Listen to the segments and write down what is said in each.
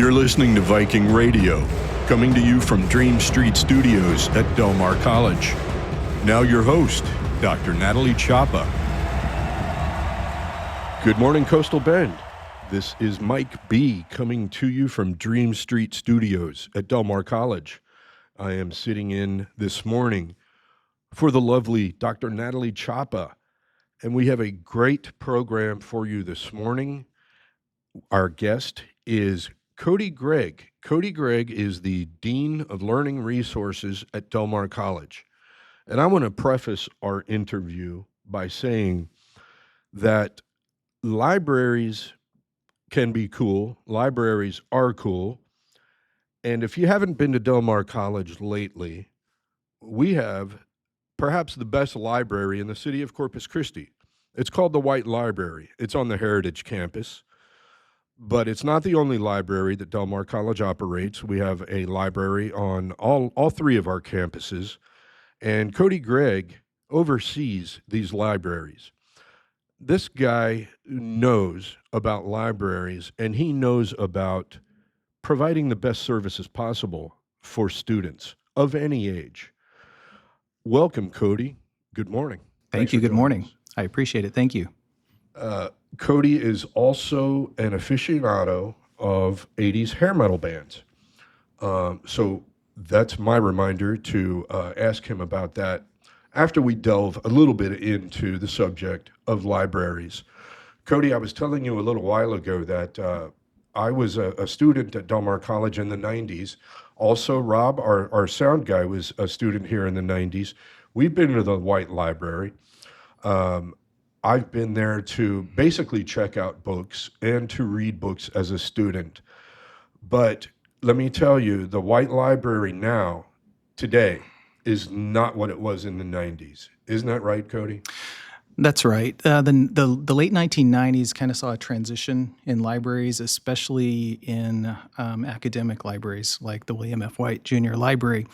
You're listening to Viking Radio, coming to you from Dream Street Studios at Del Mar College. Now your host, Dr. Natalie Chapa. Good morning, Coastal Bend. This is Mike B. coming to you from Dream Street Studios at Del Mar College. I am sitting in this morning for the lovely Dr. Natalie Chapa, and we have a great program for you this morning. Our guest is Cody Gregg. Cody Gregg is the Dean of Learning Resources at Del Mar College. And I want to preface our interview by saying that libraries can be cool. Libraries are cool. And if you haven't been to Del Mar College lately, we have perhaps the best library in the city of Corpus Christi. It's called the White Library. It's on the Heritage campus. But it's not the only library that Del Mar College operates. We have a library on all three of our campuses, and Cody Gregg oversees these libraries. This guy knows about libraries, and he knows about providing the best services possible for students of any age. Welcome, Cody. Good morning. Thank you. Good morning. I appreciate it. Thank you. Cody is also an aficionado of 80s hair metal bands. So that's my reminder to ask him about that after we delve a little bit into the subject of libraries. Cody, I was telling you a little while ago that I was a student at Del Mar College in the 90s. Also, Rob, our sound guy, was a student here in the 90s. We've been to the White Library. I've been there to basically check out books and to read books as a student. But let me tell you, the White Library now, today, is not what it was in the 90s. Isn't that right, Cody? That's right. The late 1990s kind of saw a transition in libraries, especially in academic libraries like the William F. White Jr. Library,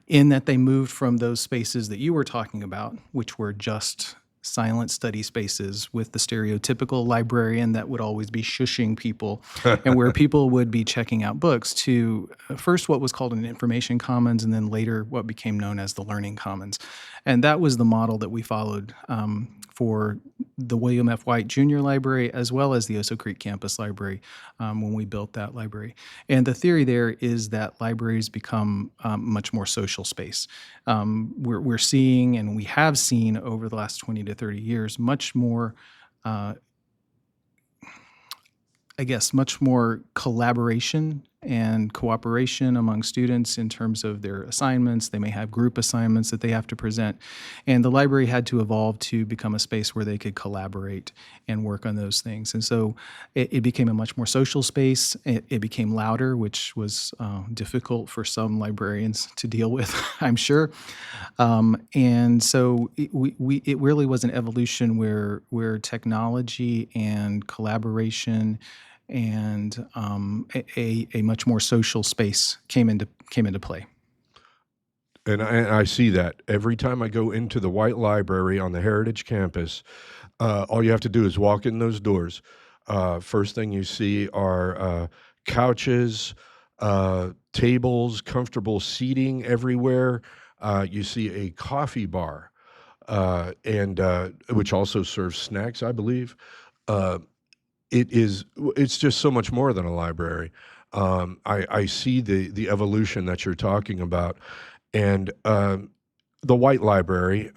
in that they moved from those spaces that you were talking about, which were just silent study spaces with the stereotypical librarian that would always be shushing people and where people would be checking out books, to first what was called an information commons and then later what became known as the learning commons. And that was the model that we followed for the William F. White Jr. Library as well as the Oso Creek Campus Library when we built that library. And the theory there is that libraries become much more social space. We're seeing, and we have seen over the last 20 to 30 years, much more much more collaboration and cooperation among students in terms of their assignments. They may have group assignments that they have to present. And the library had to evolve to become a space where they could collaborate and work on those things. And so it became a much more social space. It became louder, which was difficult for some librarians to deal with, I'm sure. And so it really was an evolution where technology and collaboration and a much more social space came into play. And I see that every time I go into the White Library on the Heritage campus. All you have to do is walk in those doors. First thing you see are couches, tables, comfortable seating everywhere. You see a coffee bar, and which also serves snacks, I believe. It's just so much more than a library. I see the evolution that you're talking about. And the White Library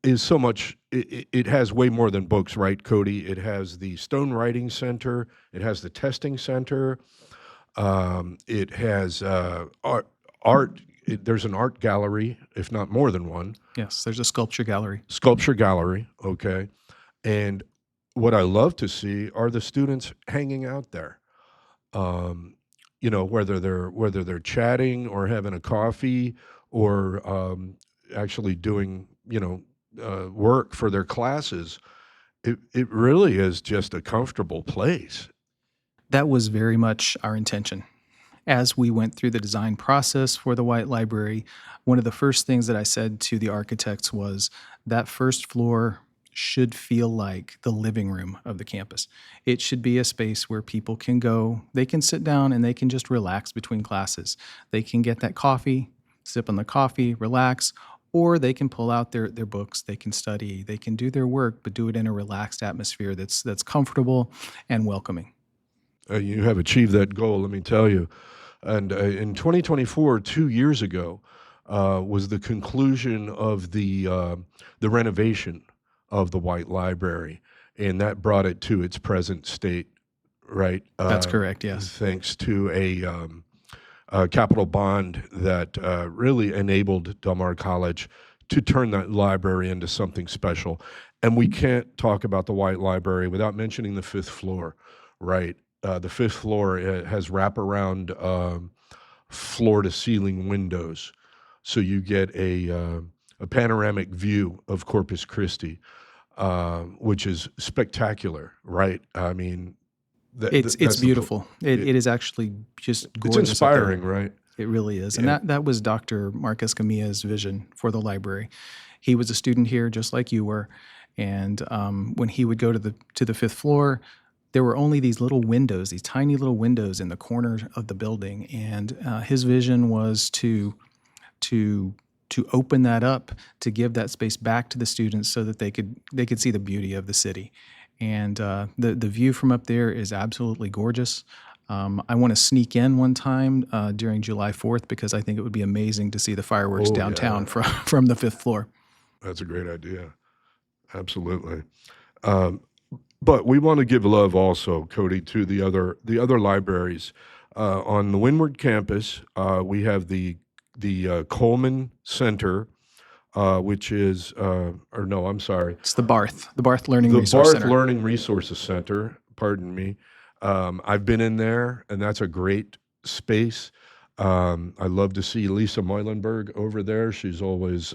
is so much, it has way more than books, right, Cody? It has the Stone Writing Center. It has the Testing Center. It has art. There's an art gallery, if not more than one. Yes, there's a sculpture gallery. Sculpture gallery, okay. And what I love to see are the students hanging out there. Whether they're chatting or having a coffee or actually doing work for their classes. It really is just a comfortable place. That was very much our intention. As we went through the design process for the White Library, one of the first things that I said to the architects was that first floor should feel like the living room of the campus. It should be a space where people can go, they can sit down and they can just relax between classes. They can get that coffee, sip on the coffee, relax, or they can pull out their books, they can study, they can do their work, but do it in a relaxed atmosphere that's comfortable and welcoming. You have achieved that goal, let me tell you. And in 2024, 2 years ago, was the conclusion of the renovation of the White Library, and that brought it to its present state, right? That's correct, yes. Thanks to a capital bond that really enabled Del Mar College to turn that library into something special. And we can't talk about the White Library without mentioning the fifth floor, right? The fifth floor has wraparound floor to ceiling windows. So you get a panoramic view of Corpus Christi, which is spectacular, right? I mean, It's that's beautiful. It is actually just it's gorgeous up there. inspiring, right? It really is. And Yeah. that was Dr. Mark Escamilla's vision for the library. He was a student here just like you were. And when he would go to the fifth floor, there were only these little windows, these tiny little windows in the corner of the building. And his vision was to open that up, to give that space back to the students so that they could see the beauty of the city. And the view from up there is absolutely gorgeous. I want to sneak in one time during July 4th because I think it would be amazing to see the fireworks Oh, downtown yeah. from the fifth floor. That's a great idea. Absolutely. Um, but we want to give love also, Cody, to the other libraries. On the Windward campus, we have the Coleman Center, which is, or no, I'm sorry, It's the Barth Learning the Resource Barth Center. Learning Resources Center. Pardon me. I've been in there, and that's a great space. I love to see Lisa Meulenberg over there. She's always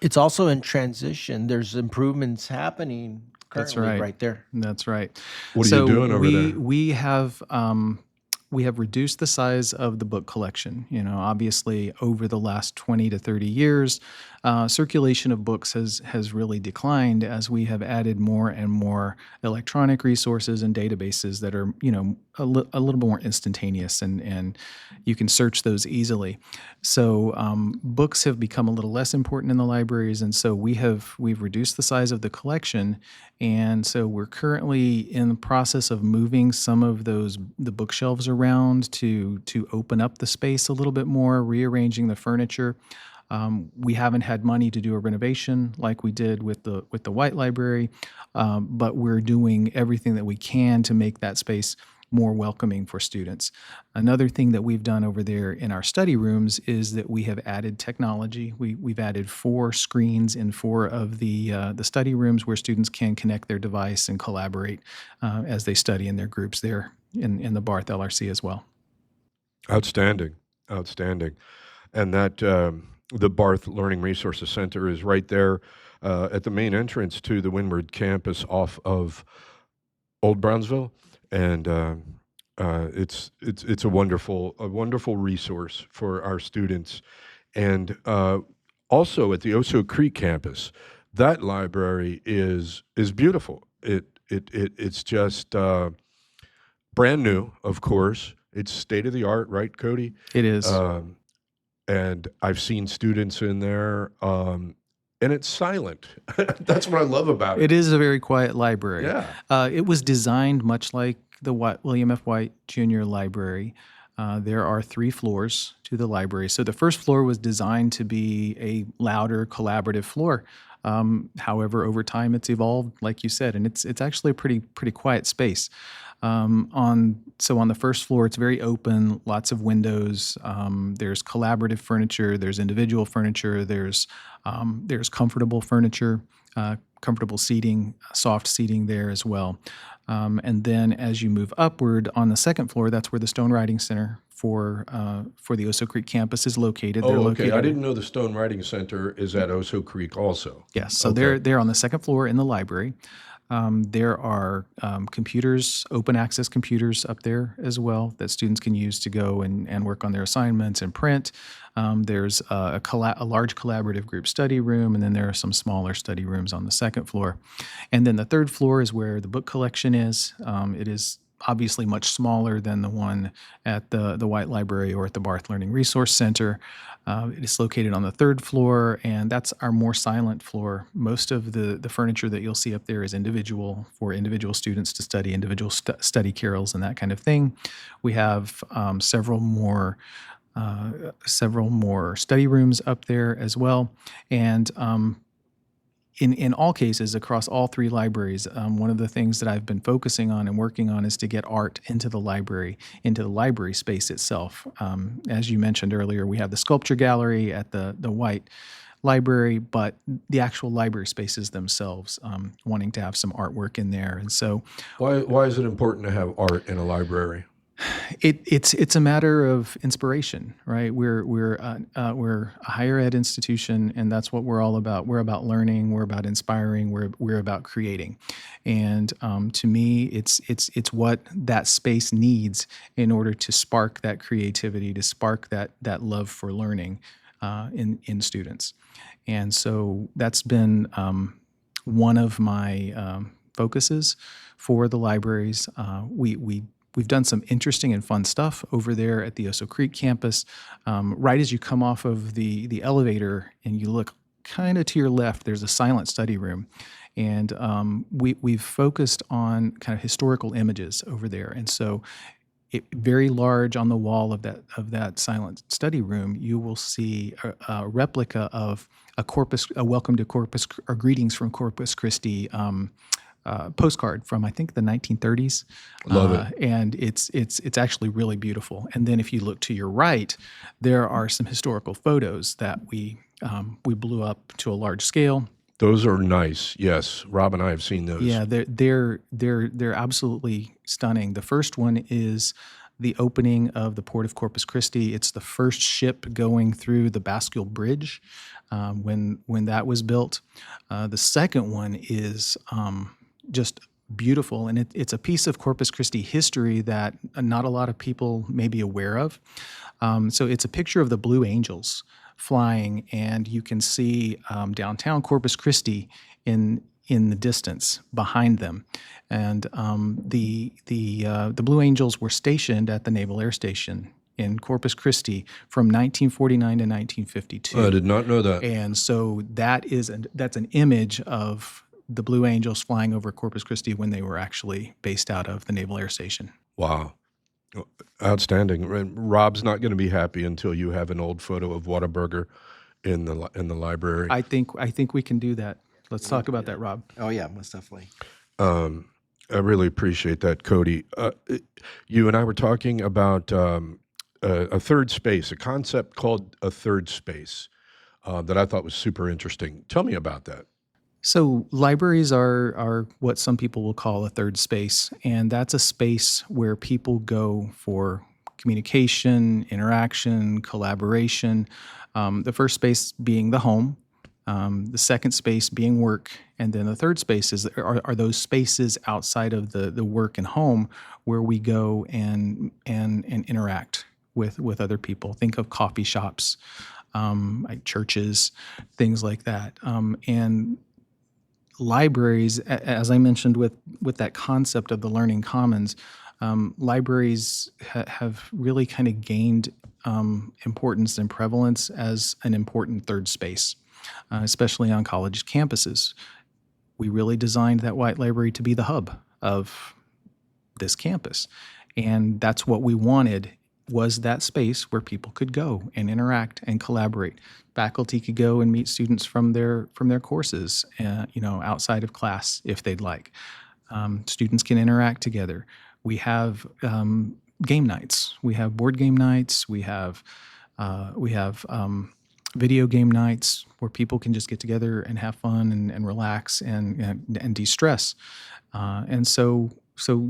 It's also in transition. There's improvements happening That's currently right. right there. That's right. What are you So doing over there? we have reduced the size of the book collection. You know, obviously over the last 20 to 30 years, circulation of books has really declined as we have added more and more electronic resources and databases that are, you know, a little more instantaneous and you can search those easily. So books have become a little less important in the libraries, and so we've reduced the size of the collection, and so we're currently in the process of moving some of the bookshelves around to open up the space a little bit more, rearranging the furniture. We haven't had money to do a renovation like we did with the White Library, but we're doing everything that we can to make that space more welcoming for students. Another thing that we've done over there in our study rooms is that we have added technology. We've added 4 screens in 4 of the study rooms where students can connect their device and collaborate as they study in their groups there in the Barth LRC as well. Outstanding, outstanding. And that the Barth Learning Resources Center is right there at the main entrance to the Windward campus off of Old Brownsville, and it's a wonderful resource for our students, and also at the Oso Creek campus, that library is beautiful. It's just brand new, of course. It's state of the art, right, Cody? It is. And I've seen students in there, and it's silent. That's what I love about It it. is a very quiet library. Yeah. It was designed much like the William F. White Jr. Library. There are 3 floors to the library. So the first floor was designed to be a louder, collaborative floor. However, over time, it's evolved, like you said, and it's actually a pretty quiet space. On the first floor, it's very open, lots of windows. There's collaborative furniture. There's individual furniture. There's comfortable furniture, comfortable seating, soft seating there as well. And then as you move upward on the second floor, that's where the Stone Writing Center for the Oso Creek campus is located. They're Oh, located. okay. I didn't know the Stone Writing Center is at Oso Creek also. Yes, so Okay. they're on the second floor in the library. There are computers, open access computers up there as well that students can use to go and work on their assignments and print. There's a large collaborative group study room, and then there are some smaller study rooms on the second floor. And then the third floor is where the book collection is. It is obviously much smaller than the one at the White Library or at the Barth Learning Resource Center. It is located on the third floor, and that's our more silent floor. Most of the furniture that you'll see up there is individual for individual students to study, individual study carols and that kind of thing. We have several more study rooms up there as well. And in all cases, across all three libraries, one of the things that I've been focusing on and working on is to get art into the library space itself. As you mentioned earlier, we have the sculpture gallery at the White Library, but the actual library spaces themselves, wanting to have some artwork in there. And so Why is it important to have art in a library? it's a matter of inspiration, right? We're a higher ed institution, and that's what we're all about. We're about learning. We're about inspiring. We're about creating, and to me, it's what that space needs in order to spark that creativity, to spark that love for learning in students, and so that's been one of my focuses for the libraries. We've done some interesting and fun stuff over there at the Oso Creek campus. Right as you come off of the elevator and you look kind of to your left, there's a silent study room. And we've focused on kind of historical images over there. And so very large on the wall of that silent study room, you will see a replica of a welcome to Corpus or greetings from Corpus Christi postcard from, I think, the 1930s. Love it. And it's actually really beautiful. And then if you look to your right, there are some historical photos that we blew up to a large scale. Those are nice. Yes, Rob and I have seen those. Yeah, they're absolutely stunning. The first one is the opening of the port of Corpus Christi. It's the first ship going through the Bascule Bridge when that was built. The second one is just beautiful, and it's a piece of Corpus Christi history that not a lot of people may be aware of. So it's a picture of the Blue Angels flying, and you can see downtown Corpus Christi in the distance behind them. And the Blue Angels were stationed at the Naval Air Station in Corpus Christi from 1949 to 1952. I did not know that. And so that's an image of the Blue Angels flying over Corpus Christi when they were actually based out of the Naval Air Station. Wow. Outstanding. Rob's not going to be happy until you have an old photo of Whataburger in the library. I think we can do that. Let's talk about that, Rob. Oh yeah, most definitely. I really appreciate that, Cody. You and I were talking about a third space, a concept called a third space that I thought was super interesting. Tell me about that. So libraries are what some people will call a third space, and that's a space where people go for communication, interaction, collaboration. The first space being the home, the second space being work, and then the third space are those spaces outside of the work and home where we go and interact with other people. Think of coffee shops, like churches, things like that, and libraries, as I mentioned with that concept of the learning commons, libraries have really kind of gained importance and prevalence as an important third space, especially on college campuses. We really designed that White Library to be the hub of this campus, and that's what we wanted, was that space where people could go and interact and collaborate. Faculty could go and meet students from their courses, outside of class if they'd like. Students can interact together. We have game nights. We have board game nights. We have video game nights where people can just get together and have fun and relax and de-stress. And so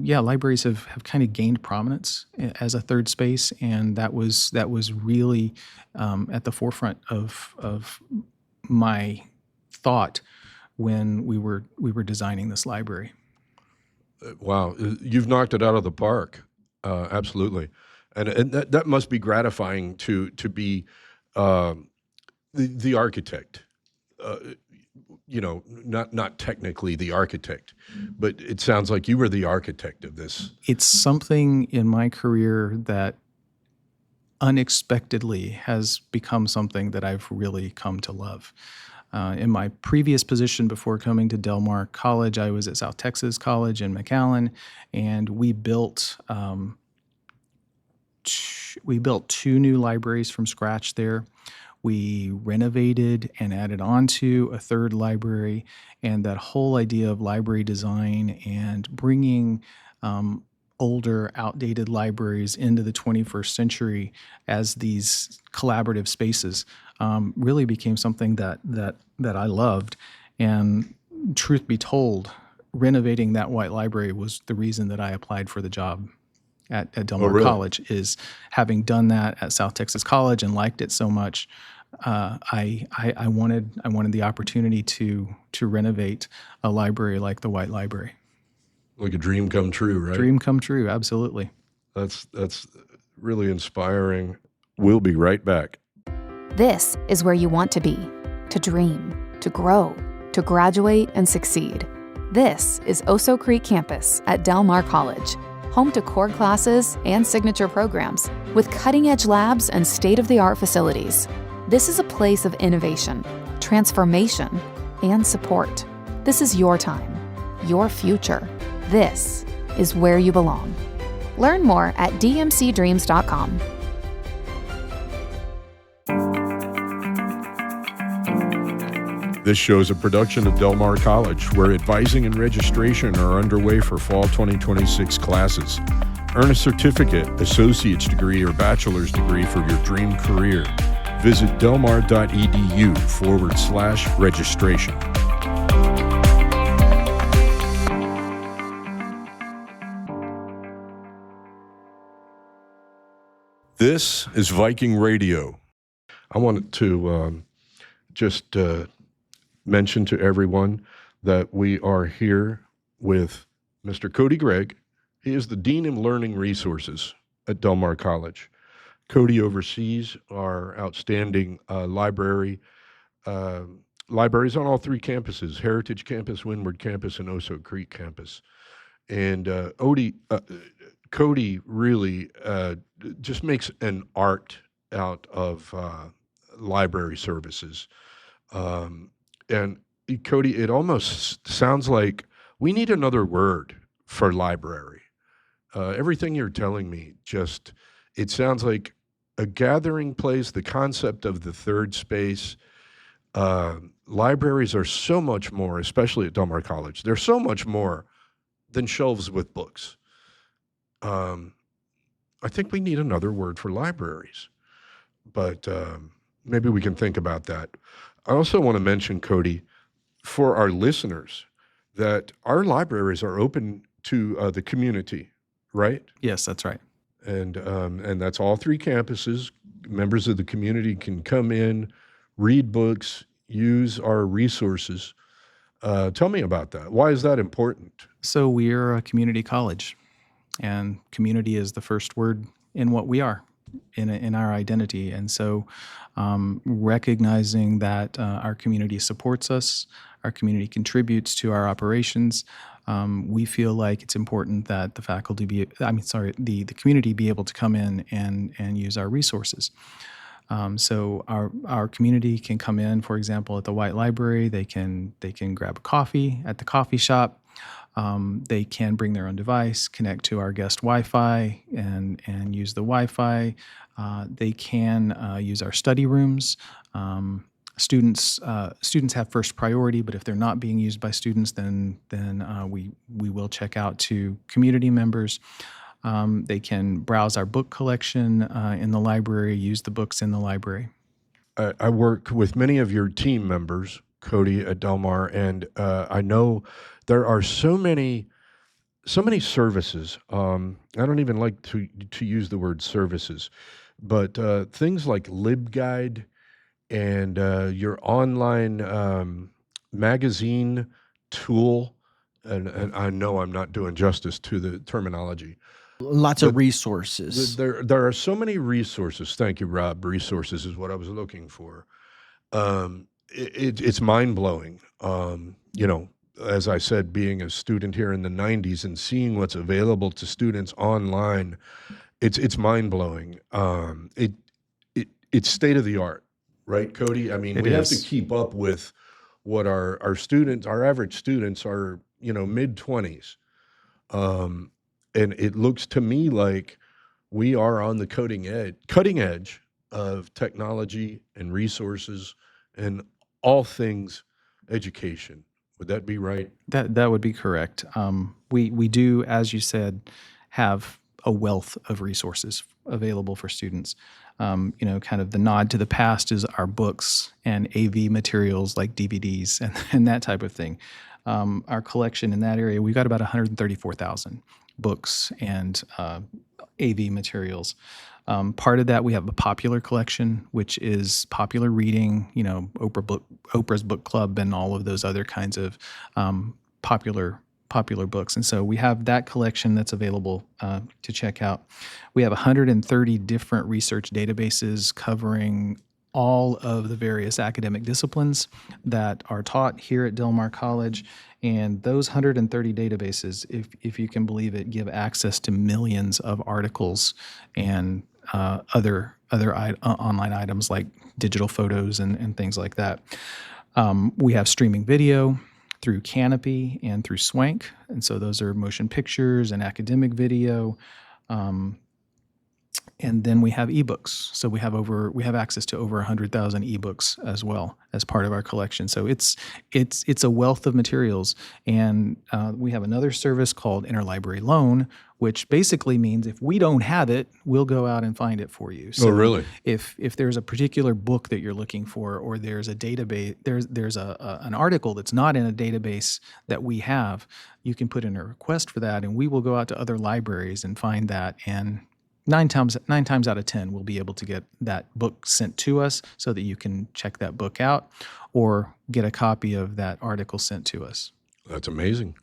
yeah, libraries have kind of gained prominence as a third space, and that was really at the forefront of my thought when we were designing this library. Wow, you've knocked it out of the park. Absolutely, and that must be gratifying to be um, the architect. Uh, not technically the architect, but it sounds like you were the architect of this. It's something in my career that unexpectedly has become something that I've really come to love. In my previous position before coming to Del Mar College, I was at South Texas College in McAllen, and we built two new libraries from scratch there. We renovated and added on to a third library, and that whole idea of library design and bringing older, outdated libraries into the 21st century as these collaborative spaces really became something that I loved. And truth be told, renovating that white library was the reason that I applied for the job at Del Mar Really? College. Is having done that at South Texas College and liked it so much, I wanted the opportunity to renovate a library like the White Library. Like a dream come true, right? Dream come true, absolutely. That's really inspiring. We'll be right back. This is where you want to dream, to grow, to graduate and succeed. This is Oso Creek Campus at Del Mar College, home to core classes and signature programs with cutting-edge labs and state-of-the-art facilities. This is a place of innovation, transformation, and support. This is your time, your future. This is where you belong. Learn more at dmcdreams.com. This show is a production of Del Mar College, where advising and registration are underway for fall 2026 classes. Earn a certificate, associate's degree, or bachelor's degree for your dream career. Visit delmar.edu/registration. This is Viking Radio. I wanted to just mention to everyone that we are here with Mr. Cody Gregg. He is the Dean of Learning Resources at Del Mar College. Cody oversees our outstanding libraries on all three campuses: Heritage Campus, Windward Campus, and Oso Creek Campus. And Cody really just makes an art out of library services. And Cody, it almost sounds like we need another word for library. Everything you're telling me, it sounds like a gathering place, the concept of the third space. Libraries are so much more, especially at Del Mar College. They're so much more than shelves with books. I think we need another word for libraries, but maybe we can think about that. I also want to mention, Cody, for our listeners, that our libraries are open to the community, right? Yes, that's right. And that's all three campuses. Members of the community can come in, read books, use our resources. Tell me about that. Why is that important? So we're a community college, and community is the first word in what we are, in our identity. And so recognizing that our community supports us, our community contributes to our operations, we feel like it's important that the community be able to come in and use our resources. So our community can come in, for example, at the White Library. They can grab a coffee at the coffee shop. They can bring their own device, connect to our guest Wi-Fi, and use the Wi-Fi. They can use our study rooms. Students have first priority, but if they're not being used by students, then we will check out to community members. They can browse our book collection in the library, use the books in the library. I work with many of your team members, Cody, at Del Mar, and I know there are so many services. I don't even like to use the word services, but things like LibGuide and your online magazine tool, and I know I'm not doing justice to the terminology, Lots but of resources. there are so many resources. Thank you, Rob. Resources is what I was looking for. It's mind blowing. As I said, being a student here in the '90s and seeing what's available to students online, it's mind blowing. It's state of the art, right, Cody? I mean, It we have to is. keep up with what our students, our average students, are mid 20s, um, and it looks to me like we are on the cutting edge of technology and resources and all things education. Would that be right? That would be correct. We do, as you said, have a wealth of resources available for students. Kind of the nod to the past is our books and AV materials like DVDs and that type of thing. Our collection in that area, we've got about 134,000 books and AV materials. Part of that, we have a popular collection, which is popular reading, Oprah's book club and all of those other kinds of popular books. And so we have that collection that's available to check out. We have 130 different research databases covering all of the various academic disciplines that are taught here at Del Mar College. And those 130 databases, if you can believe it, give access to millions of articles and other online items like digital photos and things like that. We have streaming video through Canopy and through Swank, and so those are motion pictures and academic video. And then we have ebooks. So we have access to over 100,000 ebooks as well as part of our collection. So it's a wealth of materials. And we have another service called Interlibrary Loan, which basically means if we don't have it, we'll go out and find it for you. So really? If there's a particular book that you're looking for, or there's a database, there's an article that's not in a database that we have, you can put in a request for that, and we will go out to other libraries and find that. And nine times out of 10, we'll be able to get that book sent to us so that you can check that book out or get a copy of that article sent to us. That's amazing.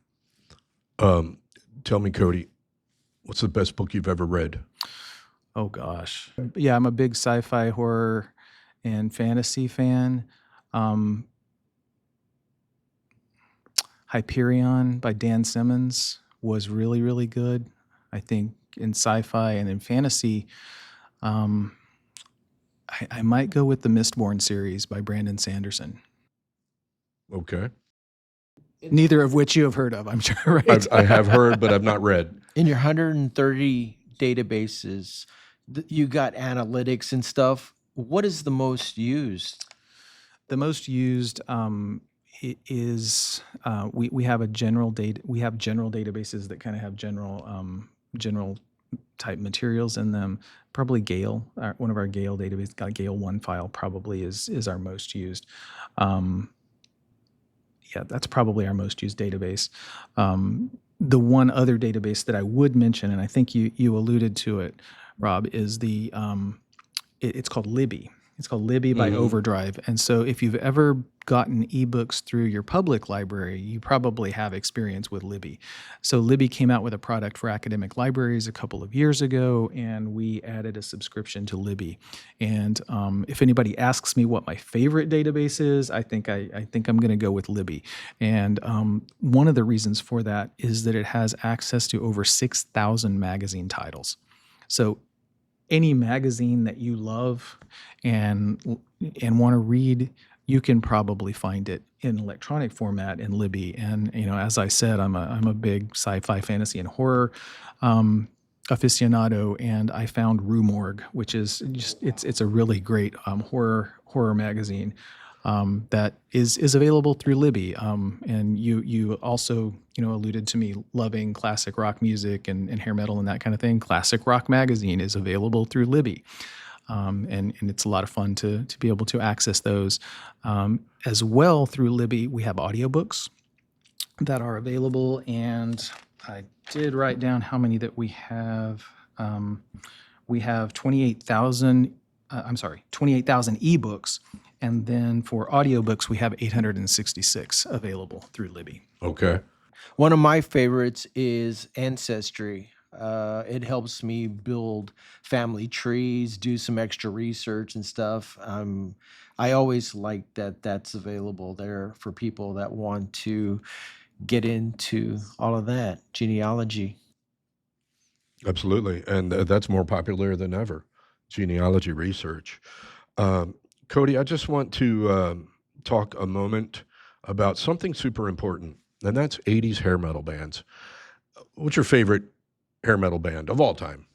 Tell me, Cody, what's the best book you've ever read? Oh, gosh. Yeah, I'm a big sci-fi, horror, and fantasy fan. Hyperion by Dan Simmons was really, really good. I think in sci-fi and in fantasy, I might go with the Mistborn series by Brandon Sanderson. Okay. Neither of which you have heard of, I'm sure, right? I have heard, but I've not read. In your 130 databases, you got analytics and stuff. What is the most used? The most used is we have a general data. We have general databases that kind of have general type materials in them. Probably Gale, one of our Gale databases, got a Gale 1 file probably is our most used. Yeah, that's probably our most used database. The one other database that I would mention, and I think you alluded to it, Rob, is it's called Libby. It's called Libby by Overdrive. And so if you've ever gotten ebooks through your public library, you probably have experience with Libby. So Libby came out with a product for academic libraries a couple of years ago, and we added a subscription to Libby. And if anybody asks me what my favorite database is, I think I'm going to go with Libby. And one of the reasons for that is that it has access to over 6,000 magazine titles. So any magazine that you love and want to read, you can probably find it in electronic format in Libby. And as I said, I'm a big sci-fi, fantasy, and horror aficionado, and I found Rue Morgue, which is just it's a really great horror magazine that is available through Libby. And you also alluded to me loving classic rock music and hair metal and that kind of thing. Classic Rock Magazine is available through Libby. And it's a lot of fun to be able to access those. As well, through Libby, we have audiobooks that are available, and I did write down how many that we have. We have 28,000 ebooks, And then for audiobooks, we have 866 available through Libby. Okay. One of my favorites is Ancestry. It helps me build family trees, do some extra research and stuff. I always like that that's available there for people that want to get into all of that genealogy. Absolutely. And that's more popular than ever, genealogy research. Um, Cody, I just want to talk a moment about something super important, and that's 80s hair metal bands. What's your favorite hair metal band of all time?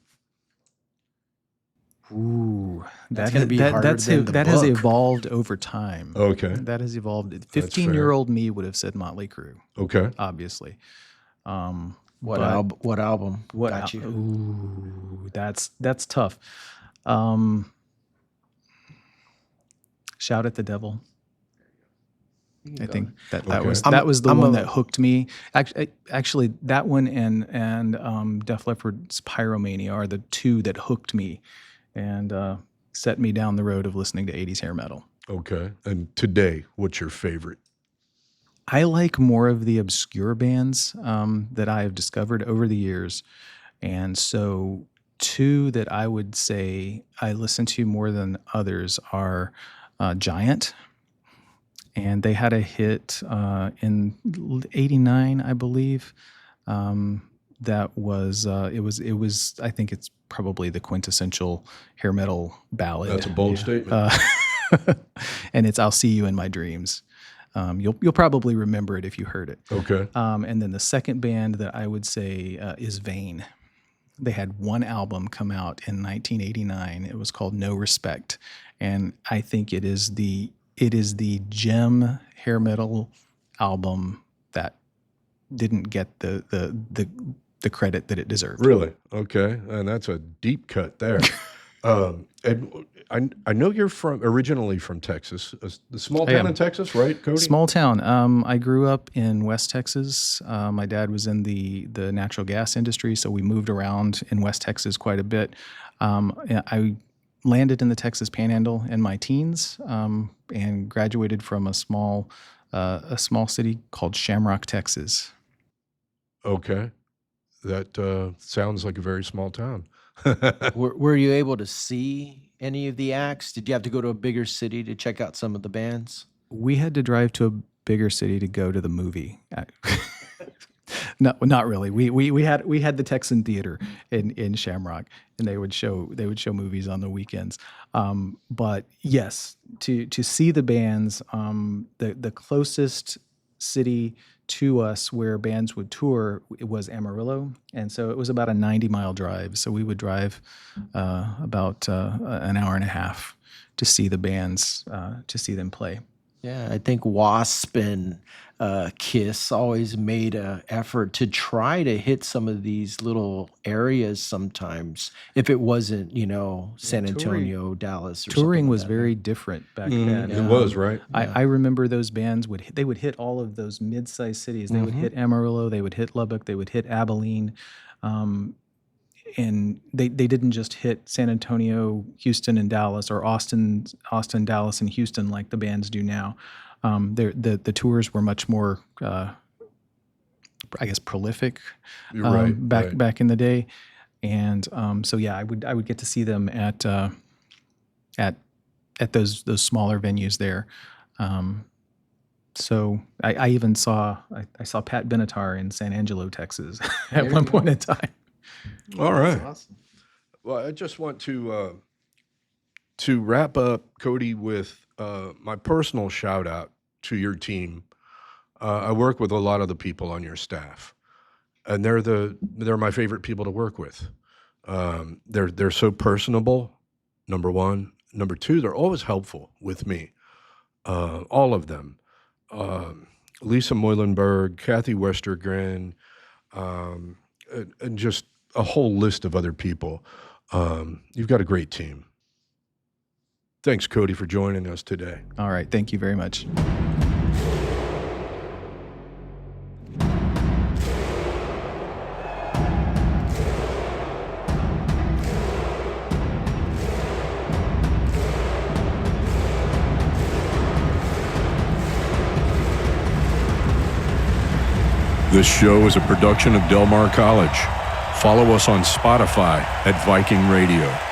Ooh, That's gonna be harder than the that has book. evolved over time. Okay. That has evolved. fair. 15-year-old me would have said Motley Crue, Okay. obviously. What But What album? what? Got you. Ooh, that's tough. Shout at the Devil. I think that Okay. was I'm- that was the I'm one a- that hooked me. Actually, that one and Def Leppard's Pyromania are the two that hooked me and set me down the road of listening to 80s hair metal. Okay. And today, what's your favorite? I like more of the obscure bands that I have discovered over the years. And so, two that I would say I listen to more than others are Giant. And they had a hit in '89, I believe. That was it was. I think it's probably the quintessential hair metal ballad. That's a bold statement. And it's "I'll See You in My Dreams." You'll probably remember it if you heard it. Okay. And then the second band that I would say is Vane. They had one album come out in 1989. It was called No Respect, and I think it is the gem hair metal album that didn't get the credit that it deserved. Really? Okay. And that's a deep cut there. And I know you're originally from Texas, the small I town am. in Texas, right, Cody? Small town. I grew up in West Texas. My dad was in the natural gas industry, so we moved around in West Texas quite a bit. I landed in the Texas Panhandle in my teens and graduated from a small city called Shamrock, Texas. Okay. That sounds like a very small town. Were you able to see any of the acts? Did you have to go to a bigger city to check out some of the bands? We had to drive to a bigger city to go to the movie. No, not really. We had the Texan Theater in Shamrock, and they would show movies on the weekends. But yes, to see the bands, the closest city to us where bands would tour was Amarillo, and so it was about a 90-mile drive. So we would drive about an hour and a half to see the bands, to see them play. Yeah, I think Wasp and Kiss always made an effort to try to hit some of these little areas sometimes. If it wasn't, San Antonio, Dallas, or Touring something was like that. very different back then. It was, right? I remember those bands would hit all of those mid-sized cities. They would hit Amarillo, they would hit Lubbock, they would hit Abilene, and they didn't just hit San Antonio, Houston, and Dallas, or Austin, Dallas, and Houston like the bands do now. The tours were much more, I guess, prolific. You're right. Back in the day, and so yeah, I would get to see them at those smaller venues there. So I even saw Pat Benatar in San Angelo, Texas, at one point in time. All right. Awesome. Well, I just want to wrap up, Cody, with my personal shout out to your team. I work with a lot of the people on your staff, and they're my favorite people to work with. They're so personable. Number one. Number two, they're always helpful with me. All of them. Lisa Moylenberg, Kathy Westergren, and just a whole list of other people. You've got a great team. Thanks, Cody, for joining us today. All right. Thank you very much. This show is a production of Del Mar College. Follow us on Spotify at Viking Radio.